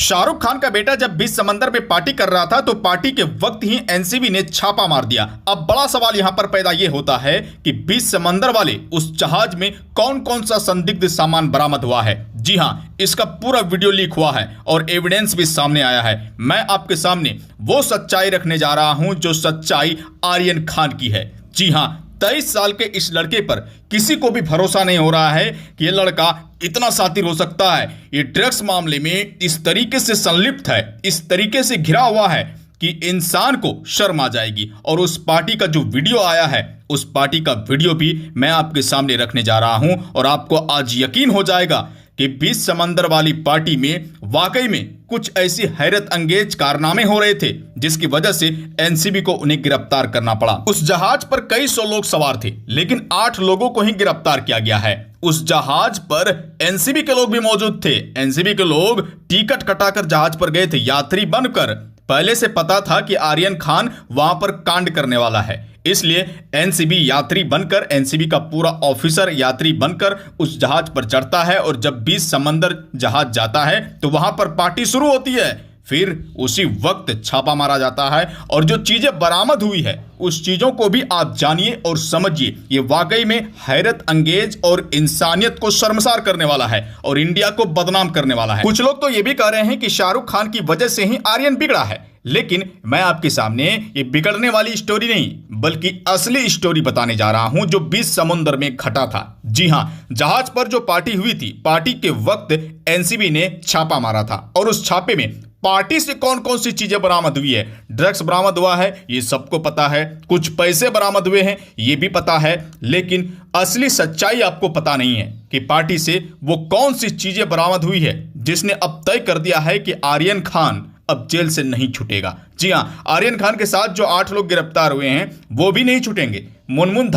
शाहरुख खान का बेटा जब बीच समंदर में पार्टी कर रहा था तो पार्टी के वक्त ही एनसीबी ने छापा मार दिया। अब बड़ा सवाल यहां पर पैदा यह होता है कि बीच समंदर वाले उस जहाज में कौन कौन सा संदिग्ध सामान बरामद हुआ है। जी हां, इसका पूरा वीडियो लीक हुआ है और एविडेंस भी सामने आया है। मैं आपके सामने वो सच्चाई रखने जा रहा हूं जो सच्चाई आर्यन खान की है। जी हां, 23 साल के इस लड़के पर किसी को भी भरोसा नहीं हो रहा है कि ये लड़का इतना शातिर हो सकता है। ये ड्रग्स मामले में इस तरीके से संलिप्त है, इस तरीके से घिरा हुआ है कि इंसान को शर्म आ जाएगी। और उस पार्टी का जो वीडियो आया है, उस पार्टी का वीडियो भी मैं आपके सामने रखने जा रहा हूं और आपको आज यकीन हो जाएगा कि बीच समंदर वाली पार्टी में वाकई में कुछ ऐसी हैरत अंगेज कारनामे हो रहे थे जिसकी वजह से एनसीबी को उन्हें गिरफ्तार करना पड़ा। उस जहाज पर कई सौ लोग सवार थे, लेकिन 8 लोगों को ही गिरफ्तार किया गया है। उस जहाज पर एनसीबी के लोग भी मौजूद थे। एनसीबी के लोग टिकट कटाकर जहाज पर गए थे, यात्री बनकर। पहले से पता था कि आर्यन खान वहां पर कांड करने वाला है, इसलिए एनसीबी यात्री बनकर, एनसीबी का पूरा ऑफिसर यात्री बनकर उस जहाज पर चढ़ता है और जब बीच समंदर जहाज जाता है तो वहां पर पार्टी शुरू होती है। फिर उसी वक्त छापा मारा जाता है और जो चीजें बरामद हुई है उस चीजों को भी आप जानिए और समझिए। ये वाकई में हैरत अंगेज और इंसानियत को शर्मसार करने वाला है और इंडिया को बदनाम करने वाला है। कुछ लोग तो ये भी कह रहे हैं कि शाहरुख खान की वजह से ही आर्यन बिगड़ा है, लेकिन मैं आपके सामने ये बिगड़ने वाली स्टोरी नहीं बल्कि असली स्टोरी बताने जा रहा हूं जो बीच समुद्र में घटा था। जी हां, जहाज पर जो पार्टी हुई थी, पार्टी के वक्त एनसीबी ने छापा मारा था और उस छापे में पार्टी से कौन कौन सी चीजें बरामद हुई है। ड्रग्स बरामद हुआ है, ये सबको पता है। कुछ पैसे बरामद हुए हैं, ये भी पता है। लेकिन असली सच्चाई आपको पता नहीं है कि पार्टी से वो कौन सी चीजें बरामद हुई है जिसने अब तय कर दिया है कि आर्यन खान अब जेल से नहीं छूटेगा। जी हां, आर्यन खान के साथ जो 8 लोग गिरफ्तार हुए हैं वो भी नहीं छूटेंगे। मुनमुन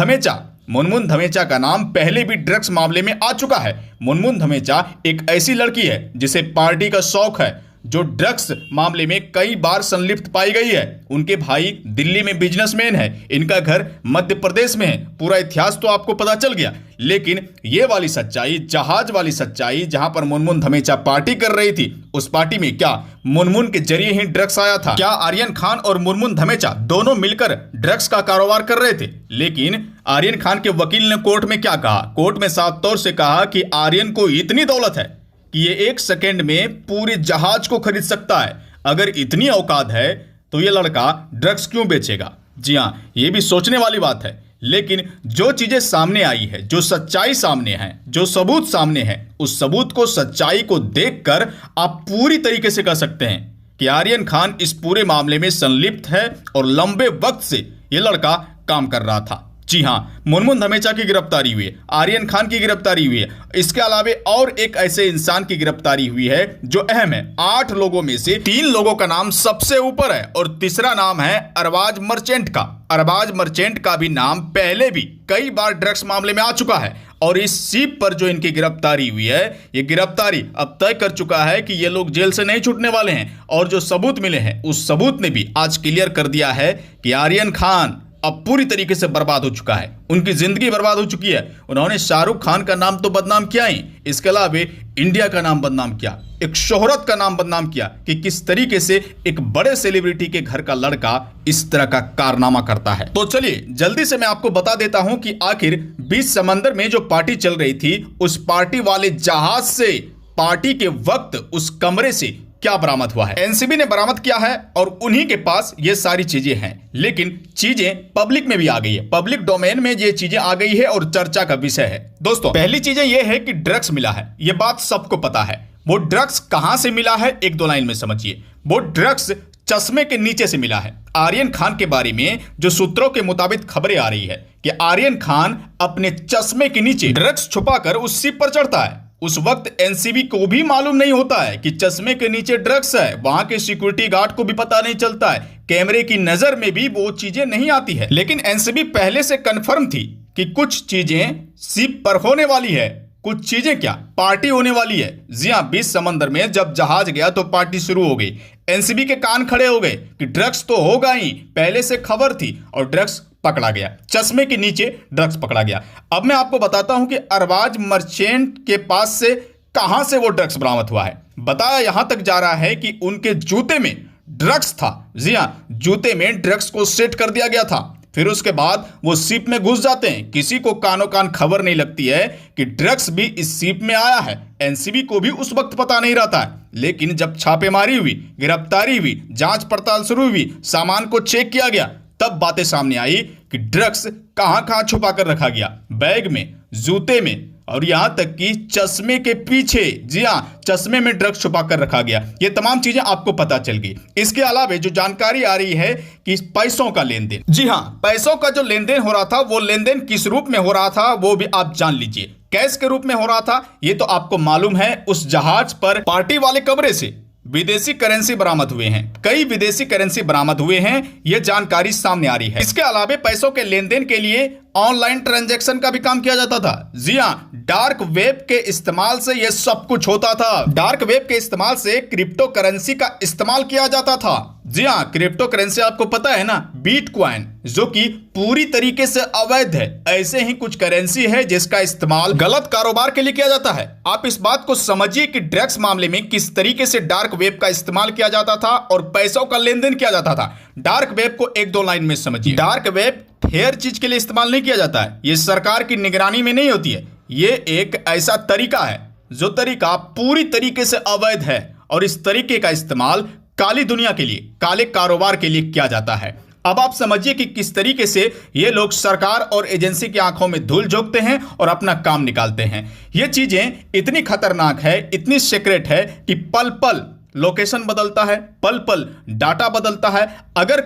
धमेचा का नाम पहले भी ड्रग्स मामले में आ चुका है। मुनमुन धमेचा एक ऐसी लड़की है जिसे पार्टी का शौक है, जो ड्रग्स मामले में कई बार संलिप्त पाई गई है। उनके भाई दिल्ली में बिजनेसमैन है, इनका घर मध्य प्रदेश में है। पूरा इतिहास तो आपको पता चल गया। लेकिन ये वाली सच्चाई, जहाज वाली सच्चाई, जहां पर मुनमुन धमेचा पार्टी कर रही थी, उस पार्टी में क्या मुनमुन के जरिए ही ड्रग्स आया था? क्या आर्यन खान और मुनमुन धमेचा दोनों मिलकर ड्रग्स का कारोबार कर रहे थे? लेकिन आर्यन खान के वकील ने कोर्ट में क्या कहा? कोर्ट में साफ तौर से कहा कि आर्यन को इतनी दौलत है कि ये 1 सेकेंड में पूरे जहाज को खरीद सकता है। अगर इतनी औकात है तो ये लड़का ड्रग्स क्यों बेचेगा? जी हां, ये भी सोचने वाली बात है। लेकिन जो चीजें सामने आई है, जो सच्चाई सामने है, जो सबूत सामने है, उस सबूत को, सच्चाई को देखकर आप पूरी तरीके से कह सकते हैं कि आर्यन खान इस पूरे मामले में संलिप्त है और लंबे वक्त से ये लड़का काम कर रहा था। जी हां, मुनमुन धमेचा की गिरफ्तारी हुई है, आर्यन खान की गिरफ्तारी हुई है। इसके अलावे और एक ऐसे इंसान की गिरफ्तारी हुई है जो अहम है। 8 लोगों में से 3 लोगों का नाम सबसे ऊपर है और तीसरा नाम है अरबाज मर्चेंट का। अरबाज मर्चेंट का भी नाम पहले भी कई बार ड्रग्स मामले में आ चुका है और इस शिप पर जो इनकी गिरफ्तारी हुई है, ये गिरफ्तारी अब तय कर चुका है कि ये लोग जेल से नहीं छूटने वाले हैं। और जो सबूत मिले हैं, उस सबूत ने भी आज क्लियर कर दिया है कि आर्यन खान अब पूरी तरीके से बर्बाद हो चुका है। उनकी जिंदगी बर्बाद हो चुकी है। उन्होंने शाहरुख खान का नाम तो बदनाम किया ही, इसके अलावा इंडिया का नाम बदनाम किया, एक शोहरत का नाम बदनाम किया कि किस तरीके से एक बड़े सेलिब्रिटी के घर का लड़का इस तरह का कारनामा करता है। तो चलिए जल्दी से मैं आपको बता देता हूं कि आखिर बीच समंदर में जो पार्टी चल रही थी, उस पार्टी वाले जहाज से, पार्टी के वक्त उस कमरे से क्या बरामद हुआ है। एनसीबी ने बरामद किया है और उन्हीं के पास ये सारी चीजें हैं। लेकिन चीजें पब्लिक में भी आ गई है, पब्लिक डोमेन में ये चीजें आ गई है और चर्चा का विषय है। दोस्तों, पहली चीजें ये है कि ड्रग्स मिला है, ये बात सबको पता है। वो ड्रग्स कहां से मिला है, 1-2 लाइन में समझिए। वो ड्रग्स चश्मे के नीचे से मिला है। आर्यन खान के बारे में जो सूत्रों के मुताबिक खबरें आ रही है कि आर्यन खान अपने चश्मे के नीचे ड्रग्स छुपाकर उस शिप पर चढ़ता है। उस वक्त एनसीबी को भी मालूम नहीं होता है कि चश्मे के नीचे ड्रग्स है। वहां के सिक्योरिटी गार्ड को भी पता नहीं चलता है, कैमरे की नजर में भी वो चीजें नहीं आती है। लेकिन एनसीबी पहले से कंफर्म थी कि कुछ चीजें शिप पर होने वाली है। कुछ चीजें क्या, पार्टी होने वाली है। जी हां, बीच समंदर में जब जहाज गया तो पार्टी शुरू हो गई। एनसीबी के कान खड़े हो गए कि ड्रग्स तो होगा ही, पहले से खबर थी और ड्रग्स पकड़ा गया। चश्मे के नीचे ड्रग्स पकड़ा गया। अब मैं आपको बताता हूं कि अरबाज मर्चेंट के पास से कहां से वो ड्रग्स बरामद हुआ है। बताया यहां तक जा रहा है कि उनके जूते में ड्रग्स था। जी हां, जूते में ड्रग्स को सेट कर दिया गया था। फिर उसके बाद वो सीप में घुस जाते हैं। किसी को कानो कान खबर नहीं लगती है कि ड्रग्स भी इस सीप में आया है। एनसीबी को भी उस वक्त पता नहीं रहता है, लेकिन जब छापेमारी हुई, गिरफ्तारी हुई, जांच पड़ताल शुरू हुई, सामान को चेक किया गया, तब बातें सामने आई कि ड्रग्स कहां कहां छुपा कर रखा गया। बैग में, जूते में और यहां तक कि चश्मे के पीछे। जी हां, चश्मे में ड्रग्स छुपा कर रखा गया। ये तमाम चीजें आपको पता चल गई। इसके अलावा जो जानकारी आ रही है कि पैसों का लेन देन, जी हां, पैसों का जो लेन देन हो रहा था, वो लेन देन किस रूप में हो रहा था वो भी आप जान लीजिए। कैश के रूप में हो रहा था, ये तो आपको मालूम है। उस जहाज पर पार्टी वाले कमरे से विदेशी करेंसी बरामद हुए हैं, कई विदेशी करेंसी बरामद हुए हैं, यह जानकारी सामने आ रही है। इसके अलावा पैसों के लेन देन के लिए ऑनलाइन ट्रांजैक्शन का भी काम किया जाता था। जी हां, डार्क वेब के इस्तेमाल से यह सब कुछ होता था। डार्क वेब के इस्तेमाल से क्रिप्टो करेंसी का इस्तेमाल किया जाता था। जी हां, क्रिप्टो करेंसी आपको पता है ना, बिटकॉइन, जो कि पूरी तरीके से अवैध है। ऐसे ही कुछ करेंसी है जिसका इस्तेमाल गलत कारोबार के लिए किया जाता है। आप इस बात को समझिए कि ड्रग्स मामले में किस तरीके से डार्क वेब का इस्तेमाल किया जाता था और पैसों का लेन देन किया जाता था। डार्क वेब को एक दो लाइन में समझिए। डार्क वेब फेयर चीज के लिए इस्तेमाल नहीं किया जाता है। यह सरकार की निगरानी में नहीं होती है। यह एक ऐसा तरीका है जो तरीका पूरी तरीके से अवैध है और इस तरीके का इस्तेमाल काली दुनिया के लिए, काले कारोबार के लिए किया जाता है। अब आप समझिए कि किस तरीके से ये लोग सरकार और एजेंसी की आंखों में धूल झोंकते हैं और अपना काम निकालते हैं। ये चीजें इतनी खतरनाक है, इतनी सीक्रेट है कि पल पल लोकेशन बदलता है, पल पल डाटा बदलता है। अगर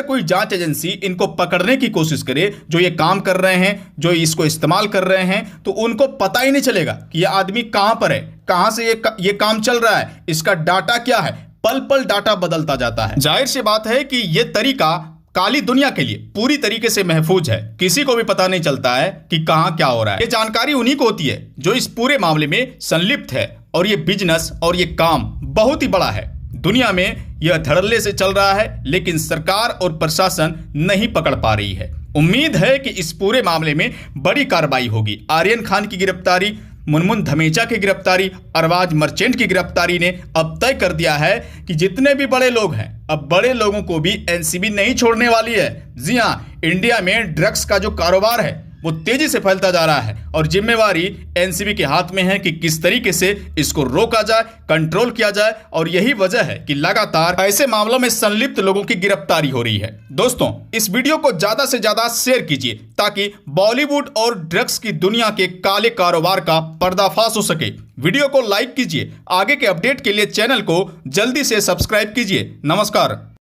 कोई जांच एजेंसी इनको पकड़ने की कोशिश करे, जो ये काम कर रहे हैं, जो इसको इस्तेमाल कर रहे हैं, तो उनको पता ही नहीं चलेगा कि ये आदमी कहां पर है, कहां से ये काम चल रहा है, इसका डाटा क्या है। पल पल डाटा बदलता जाता है। जाहिर सी बात है कि यह तरीका काली दुनिया के लिए पूरी तरीके से महफूज है। किसी को भी पता नहीं चलता है कि कहां क्या हो रहा है। ये जानकारी उन्हीं को होती है जो इस पूरे मामले में संलिप्त है। और ये बिजनेस और ये काम बहुत ही बड़ा है। दुनिया में यह धड़ल्ले से चल रहा है, लेकिन सरकार और प्रशासन नहीं पकड़ पा रही है। उम्मीद है कि इस पूरे मामले में बड़ी कार्रवाई होगी। आर्यन खान की गिरफ्तारी, मुनमुन धमेचा की गिरफ्तारी, अरबाज मर्चेंट की गिरफ्तारी ने अब तय कर दिया है कि जितने भी बड़े लोग हैं, अब बड़े लोगों को भी एनसीबी नहीं छोड़ने वाली है। जी हां, इंडिया में ड्रग्स का जो कारोबार है वो तेजी से फैलता जा रहा है और जिम्मेवारी एनसीबी के हाथ में है कि किस तरीके से इसको रोका जाए, कंट्रोल किया जाए। और यही वजह है कि लगातार ऐसे मामलों में संलिप्त लोगों की गिरफ्तारी हो रही है। दोस्तों, इस वीडियो को ज्यादा से ज्यादा शेयर कीजिए ताकि बॉलीवुड और ड्रग्स की दुनिया के काले कारोबार का पर्दाफाश हो सके। वीडियो को लाइक कीजिए। आगे के अपडेट के लिए चैनल को जल्दी से सब्सक्राइब कीजिए। नमस्कार।